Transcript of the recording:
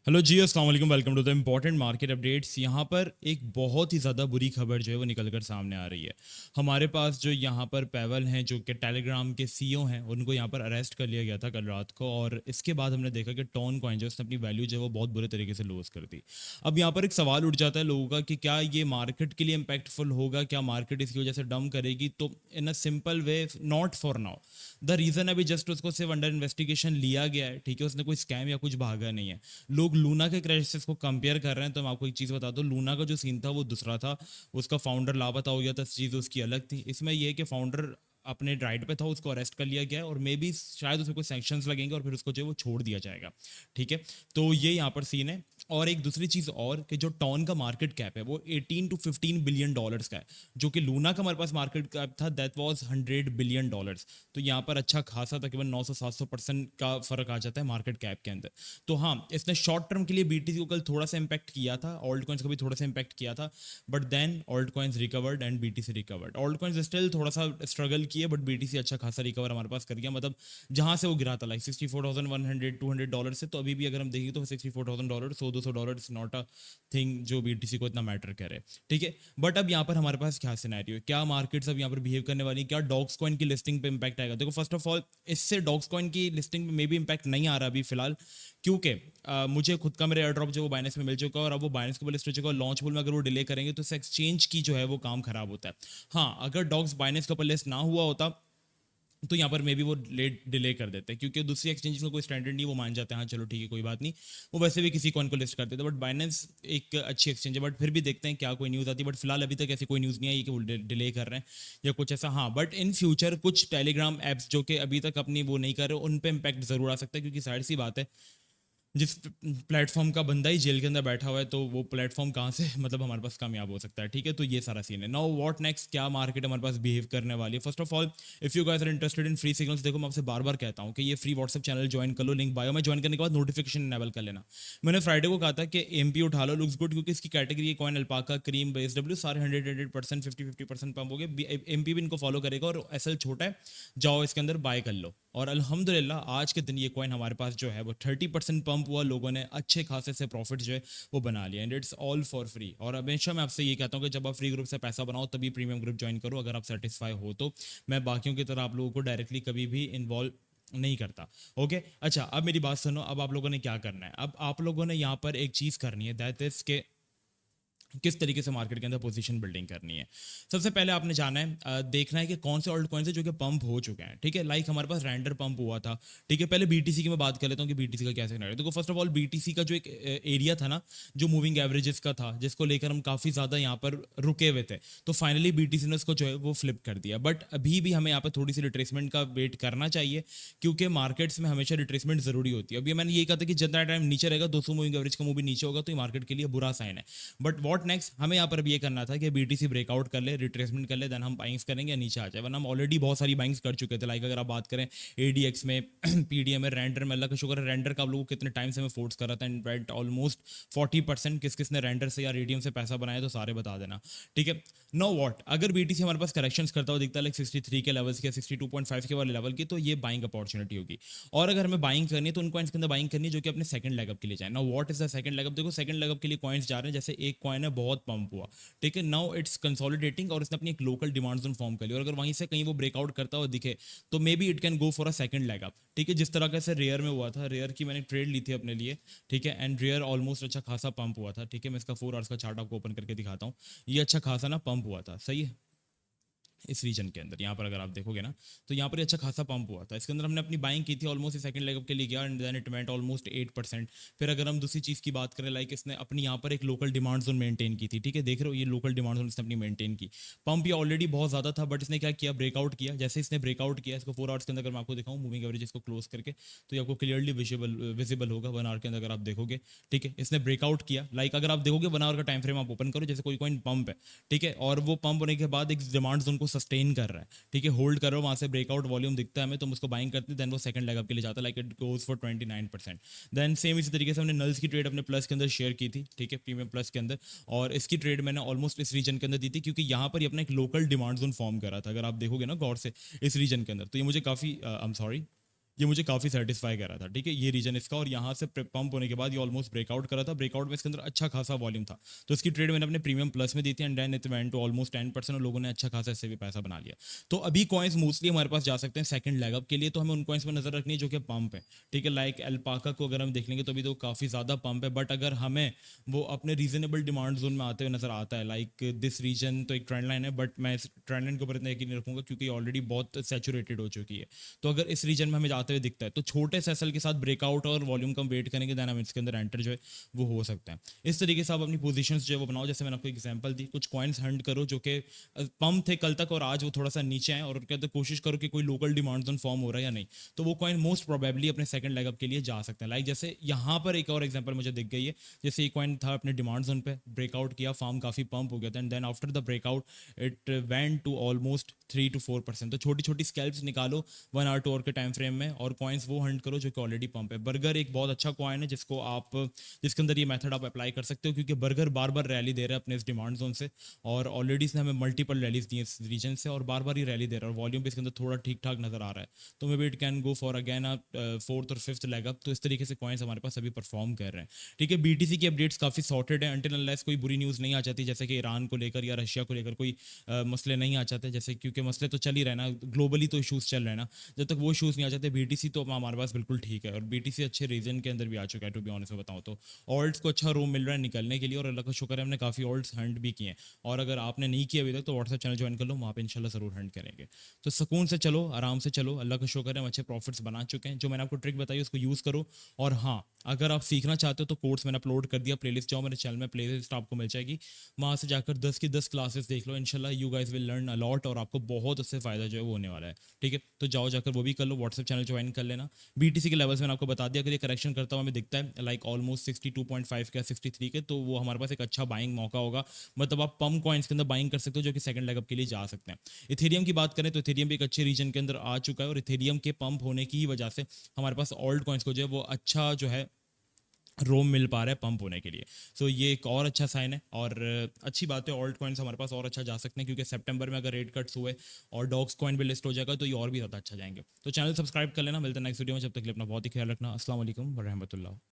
Hello ji, अस्सलाम वालेकुम। Welcome to the important market updates. यहाँ पर एक बहुत ही ज़्यादा बुरी खबर जो है वो निकल कर सामने आ रही है। हमारे पास जो यहाँ पर पैवल हैं, जो कि टेलीग्राम के सीईओ हैं, उनको यहाँ पर अरेस्ट कर लिया गया था कल रात को। और इसके बाद हमने देखा कि टोन कॉइन जो उसने अपनी वैल्यू जो है वो बहुत बुरे तरीके से लूज़ कर दी। अब यहाँ पर एक सवाल उठ जाता है लोगों का कि क्या ये मार्केट के लिए इम्पैक्टफुल होगा, क्या मार्केट इसकी वजह से डम करेगी? तो in a simple way, not for now. The reason अभी जस्ट उसको सिर्फ अंडर इन्वेस्टिगेशन लिया गया है, ठीक है। उसने कोई स्कैम या कुछ भागा नहीं है। लोग लूना के क्रैशेस को कंपेयर कर रहे हैं, तो मैं आपको एक चीज़ बता दूं, लूना का जो सीन था वो दूसरा था। उसका फाउंडर लापता हो गया था, चीज़ उसकी अलग थी। इसमें यह है कि फाउंडर अपने राइड पे था, उसको अरेस्ट कर लिया गया है और मे बी शायद उसमें कोई सैंक्शंस लगेंगे और फिर उसको जो है वो छोड़ दिया जाएगा, ठीक है। तो ये यहाँ पर सीन है। और एक दूसरी चीज़ और कि जो टॉन का मार्केट कैप है वो 18 टू 15 बिलियन डॉलर्स का है, जो कि लूना का हमारे पास मार्केट कैप था दैट वाज 100 बिलियन डॉलर्स। तो यहाँ पर अच्छा खासा तकरीबन 900-700% का फर्क आ जाता है मार्केट कैप के अंदर। तो हाँ, इसने शॉर्ट टर्म के लिए बीटीसी को कल थोड़ा सा इंपैक्ट किया था, ऑल्ट कॉइन्स को भी थोड़ा सा इंपैक्ट किया था, but then alt coins recovered and BTC recovered. Alt coins still थोड़ा सा स्ट्रगल किए, बट बीटीसी अच्छा खासा रिकवर हमारे पास कर गया। मतलब जहां से वो गिरा था लाइक 64,100-200 डॉलर से, तो अभी भी अगर हम देखें तो 64,000 dollar, 100-200 dollar not a thing जो बीटीसी को इतना मैटर करे, ठीक है। बट अब यहाँ पर हमारे पास क्या सिनेरियो है, क्या मार्केट्स अब यहाँ पर बिहेव करने वाली, क्या डॉग्स कॉइन की लिस्टिंग पे इंपैक्ट आएगा? देखो, फर्स्ट ऑफ ऑल इससे डॉग्स कॉइन की लिस्टिंग में मे भी इंपैक्ट नहीं आ रहा अभी फिलहाल, क्योंकि मुझे खुद का मेरा एयर ड्रॉप जो वो बाइनेंस में मिल चुका है और अब वो बाइनेंस के ऊपर लिस्ट हो चुका है। लॉन्च पुल में अगर वो डिले करेंगे तो एक्सचेंज की जो है वो काम खराब होता है। हाँ, अगर डॉग्स बाइनेंस के ऊपर लिस्ट ना हुआ होता तो यहाँ पर मे बी वो लेट डिले कर देते हैं, क्योंकि दूसरी एक्सचेंज का कोई स्टैंडर्ड नहीं, वो मान जाते हैं हाँ चलो ठीक है कोई बात नहीं, वो वैसे भी किसी कॉइन को लिस्ट कर देते हैं। बट बाइनेंस एक अच्छी एक्सचेंज है, बट फिर भी देखते हैं क्या कोई न्यूज़ आती है। बट फिलहाल अभी तक ऐसी कोई न्यूज़ नहीं आई कि वो डिले कर रहे हैं या कुछ ऐसा। हाँ, बट इन फ्यूचर कुछ टेलीग्राम ऐप्स जो कि अभी तक अपनी वो नहीं कर रहे, उन पर इंपैक्ट जरूर आ सकता है, क्योंकि जाहिर सी बात है जिस प्लेटफॉर्म का बंदा ही जेल के अंदर बैठा हुआ है, तो वो प्लेटफॉर्म कहाँ से मतलब हमारे पास कामयाब हो सकता है, ठीक है। तो ये सारा सीन है। नाउ व्हाट नेक्स्ट, क्या मार्केट हमारे पास बिहेव करने वाली है? First of all, if you guys are interested in free signals, देखो मैं आपसे बार बार कहता हूँ कि ये फ्री व्हाट्सएप चैनल ज्वाइन कर लो, लिंक बायो में। ज्वाइन करने के बाद नोटिफिकेशन इनेबल कर लेना। मैंने फ्राइडे को कहा था कि एमपी उठा लो, लुक्स गुड, क्योंकि इसकी कैटेगरी कॉइन अल्पाका, क्रीम, बेसडब्ल्यू सारे 100% 50% पंप हो गए। एमपी भी इनको फॉलो करेगा और एसएल छोटा है, जाओ इसके अंदर बाय कर लो। और अल्हम्दुलिल्लाह आज के दिन ये कॉइन हमारे पास जो है वो 30% पंप हुआ, लोगों ने अच्छे खासे से प्रॉफिट जो है वो बना लिया, and it's all for free. और हमेशा मैं आपसे ये कहता हूँ कि जब आप फ्री ग्रुप से पैसा बनाओ तभी प्रीमियम ग्रुप ज्वाइन करो, अगर आप सेटिस्फाई हो तो। मैं बाकियों की तरह आप लोगों को डायरेक्टली कभी भी इन्वॉल्व नहीं करता। ओके, अच्छा अब मेरी बात सुनो। अब आप लोगों ने क्या करना है? अब आप लोगों ने यहाँ पर एक चीज़ करनी है, दैट इज के किस तरीके से मार्केट के अंदर पोजीशन बिल्डिंग करनी है। सबसे पहले आपने जाना है, देखना है कि कौन से ऑल्ट कॉइन है जो कि पंप हो चुके हैं, ठीक है। लाइक हमारे पास रेंडर पंप हुआ था, ठीक है। पहले बीटीसी की मैं बात कर लेता हूँ कि बीटीसी का क्या सिनेरियो है। देखो, फर्स्ट ऑफ ऑल बीटीसी का जो एक एरिया था ना, जो मूविंग एवरेजेस का था, जिसको लेकर हम काफ़ी ज़्यादा यहाँ पर रुके हुए थे, तो फाइनली बीटीसी ने उसको जो है वो फ्लिप कर दिया। बट अभी भी हमें यहाँ पर थोड़ी सी रिट्रेसमेंट का वेट करना चाहिए, क्योंकि मार्केट्स में हमेशा रिट्रेसमेंट जरूरी होती है। अभी मैंने ये कहा था कि जितना टाइम नीचे रहेगा, 200 मूविंग एवरेज का मूव भी नीचे होगा, तो ये मार्केट के लिए बुरा साइन है। बट व्हाट नेक्स्ट, हमें यहाँ पर अब ये करना था कि बीटीसी ब्रेकआउट कर ले, रिट्रेसमेंट कर ले, देन हम बाइंग्स करेंगे या नीचे आ जाए। वरना हम ऑलरेडी बहुत सारी बाइंग्स कर चुके थे। लाइक अगर आप बात करें एडीएक्स में, पीडीएम में, रेंडर में, अल्लाह का शुक्र है रेंडर का आप लोगों को कितने टाइम से मैं फोर्स कर रहा था, इनफैक्ट ऑलमोस्ट 40%। किस किसने रेंडर से या रेडियम से पैसा बनाया तो सारे बता देना, ठीक है। नो वॉट, अगर बीटीसी हमारे पास करेक्शन करता हुआ दिखता है लाइक 63 के लेवल्स के, 62.5 के वाले लेवल की, तो ये बाइंग अपॉर्चुनिटी होगी। और अगर हमें बाइंग करनी है तो उन कॉइन्स के अंदर बाइंग करनी है जो कि अपने सेकंड लेग अप के लिए जाए। Now what is the second leg up? देखो, सेकंड लेग अप के लिए कॉइन्स जा रहे हैं, जैसे एक कॉइन है बहुत पंप हुआ, ठीक है। नाउ इट्स कंसोलिडेटिंग और इसने अपनी एक लोकल डिमांड जोन फॉर्म कर ली, और अगर वहीं से कहीं वो ब्रेकआउट करता हुआ दिखे तो may be it can go for a second leg up, ठीक है। जिस तरह से रेयर में हुआ था, रेयर की मैंने ट्रेड ली थी अपने लिए, ठीक है, एंड रेयर ऑलमोस्ट अच्छा खासा पंप हुआ था, ठीक है। मैं इसका 4 आवर्स का चार्ट आपको ओपन करके दिखाता हूँ। ये अच्छा खासा ना पंप हुआ था, सही है। इस रीजन के अंदर यहाँ पर अगर आप देखोगे ना, तो यहाँ पर अच्छा खासा पंप हुआ था। इसके अंदर हमने अपनी बाइंग की थी, ऑलमोस्ट सेकंड लेग अप के लिए गया, and then it went almost 8%। फिर अगर हम दूसरी चीज़ की बात करें, लाइक इसने अपनी यहाँ पर एक लोकल डिमांड जोन मेंटेन की थी, ठीक है। देख रहे हो, ये लोकल डिमांड जोन इसने अपनी मेंटेन की। पंप ये ऑलरेडी बहुत ज़्यादा था, बट इसने क्या किया, ब्रेकआउट किया। जैसे इसने ब्रेकआउट किया, इसको 4 आवर्स के अंदर अगर मैं आपको दिखाऊँ मूविंग एवरेज इसको क्लोज करके, तो ये आपको क्लियरली विजिबल होगा 1 आवर के अंदर अगर आप देखोगे, ठीक है। इसने ब्रेकआउट किया, लाइक अगर आप देखोगे 1 आवर का टाइम फ्रेम आप ओपन करो, जैसे कोई कोई पंप है, ठीक है, और वो पंप होने के बाद एक डिमांड जोन को सस्टेन कर रहा है, ठीक है, होल्ड करो, वहां से ब्रेकआउट वॉल्यूम दिखता है हमें, तो हम उसको बाइंग करते हैं, देन वो सेकंड लेग अप के लिए जाता है, like it goes for 29%। Then same इसी तरीके से हमने नल्स की ट्रेड अपने प्लस के अंदर शेयर की थी, ठीक है, प्रीमियम प्लस के अंदर। और इसकी ट्रेड मैंने ऑलमोस्ट इस रीजन के अंदर दी थी, क्योंकि यहाँ पर अपना एक लोकल डिमांड जोन फॉर्म करा था, अगर आप देखोगे ना गौर से इस रीजन के अंदर, तो ये मुझे काफ़ी आई एम सॉरी, ये मुझे काफ़ी सेटिस्फाई कर रहा था, ठीक है, ये रीजन इसका। और यहाँ से पंप होने के बाद ये ऑलमोस्ट ब्रेकआउट करा था, ब्रेकआउट में इसके अंदर अच्छा खासा वॉल्यूम था, तो इसकी ट्रेड मैंने अपने प्रीमियम प्लस में दी थी, and then it went to almost 10%, और लोगों ने अच्छा खासा इससे भी पैसा बना लिया। तो अभी कॉइन्स मोस्टली हमारे पास जा सकते हैं सेकंड लेग अप के लिए, तो हमें उन कॉइन्स पर नजर रखनी है जो कि पंप है, ठीक है। लाइक एल्पाका को अगर हम देख लेंगे तो अभी तो काफ़ी ज़्यादा पंप है, बट अगर हमें वो अपने रीजनेबल डिमांड जोन में आते हुए नजर आता है, लाइक दिस रीजन तो एक ट्रेंड लाइन है, बट मैं इस ट्रेंड लाइन के ऊपर इतना यकीन नहीं रखूंगा क्योंकि ऑलरेडी बहुत सैचुरेटेड हो चुकी है। तो अगर इस रीजन में हमें जाते हुए दिखता है तो छोटे से एसएल के साथ ब्रेकआउट और वॉल्यूम कम वेट करेंगे, देन हम इसके अंदर एंटर जो है वो हो सकता है। इस तरीके से आप अपनी पोजीशंस जो है वो बनाओ, जैसे मैंने आपको एग्जांपल दी, कुछ कॉइन्स हंड करो जो कि पम्प थे कल तक और आज वो थोड़ा सा नीचे हैं, और उनके अंदर कोशिश करो कि कोई लोकल डिमांड जोन फॉर्म हो रहा है या नहीं, तो वो कॉइन मोस्ट प्रोबेबली अपने सेकंड लेग अप के लिए जा सकते हैं। लाइक जैसे यहाँ पर एक और एग्जांपल मुझे दिख गई है, जैसे ये कॉइन था अपने डिमांड जोन पे, ब्रेकआउट किया, फार्म काफी पंप हो गया था, and then after the breakout it went to almost 3 to 4%। तो छोटी छोटी स्कैल्प्स निकालो 1 आवर 2 आवर के टाइम फ्रेम में, और कॉइन्स वो हंड करो जो कि ऑलरेडी पंप है। बर्गर एक बहुत अच्छा कॉइन है जिसको आप, जिसके अंदर ये मेथड आप अप्लाई कर सकते हो, क्योंकि बर्गर बार बार रैली दे रहा है अपने इस डिमांड जोन से, और ऑलरेडी इसने हमें मल्टीपल रैलीज दी है इस रीजन से, और बार बार ही रैली दे रहा है, और वॉल्यूम भी इसके अंदर थोड़ा ठीक ठाक नजर आ रहा है, तो may be it can go for again a fourth और फिफ्थ लेग अप। तो इस तरीके से कॉइन्स हमारे पास अभी परफॉर्म कर रहे हैं, ठीक है। बीटीसी की अपडेट्स काफी सॉर्टेड है, अंटिल अनलेस कोई बुरी न्यूज़ नहीं आ जाती, जैसे कि ईरान को लेकर या रशिया को लेकर कोई मसले नहीं आ जाते, जैसे क्योंकि मसले तो चल ही रहे ना, ग्लोबली तो इशूज़ चल रहे हैं ना, जब तक वो इशूज़ नहीं आ जाते बीटीसी तो हमारे पास बिल्कुल ठीक है, और बीटीसी अच्छे रीजन के अंदर भी आ चुका है, टू बी ऑनेस्ट में बताऊँ तो। ऑल्ट्स को अच्छा रूम मिल रहा है निकलने के लिए, और अल्लाह का शुक्र है हमने काफ़ी ऑल्ट्स हंड भी किए हैं, और अगर आपने नहीं किया अभी तक तो व्हाट्सएप चैनल ज्वाइन कर लो, वहाँ पे इंशाल्लाह ज़रूर हंड करेंगे। तो सुकून से चलो, आराम से चलो, अल्लाह का शुक्र है हम अच्छे प्रॉफिट्स बना चुके हैं। जो मैंने आपको ट्रिक बताई उसको यूज़ करो, और हाँ, अगर आप सीखना चाहते हो तो कोर्स मैंने अपलोड कर दिया, प्लेलिस्ट जाओ मेरे चैनल में, प्लेलिस्ट आपको मिल जाएगी, वहाँ से जाकर 10 की 10 क्लासेस देख लो, इंशाल्लाह you guys will learn a lot, और आपको बहुत उससे फ़ायदा जो है वो होने वाला है, ठीक है। तो जाओ जाकर वो भी कर लो, व्हाट्सएप चैनल ज्वाइन कर लेना। बीटीसी के लेवल्स मैंने आपको बता दिया, अगर ये करेक्शन करता हुआ हमें दिखता है लाइक ऑलमोस्ट 62.5 का 63 के, तो वो हमारे पास एक अच्छा बाइंग मौका होगा, मतलब आप पम्प कॉइन्स के अंदर बाइंग कर सकते हो जो कि सेकंड लेग अप के लिए जा सकते हैं। इथेरियम की बात करें तो इथेरियम भी एक अच्छे रीजन के अंदर आ चुका है, और इथेरियम के पंप होने की वजह से हमारे पास ऑल्ट कॉइन्स को जो है वो अच्छा जो है रोम मिल पा रहा है पंप होने के लिए। सो ये एक और अच्छा साइन है, और अच्छी बात है, ऑल्ट कॉइन्स हमारे पास और अच्छा जा सकते हैं, क्योंकि सितंबर में अगर रेट कट्स हुए और डॉग्स कॉइन भी लिस्ट हो जाएगा तो ये और भी ज़्यादा अच्छा जाएंगे। तो चैनल सब्सक्राइब कर लेना, मिलते हैं नेक्स्ट वीडियो में, जब तक के लिए अपना बहुत ही ख्याल रखना। अस्सलाम वालेकुम व रहमतुल्लाह।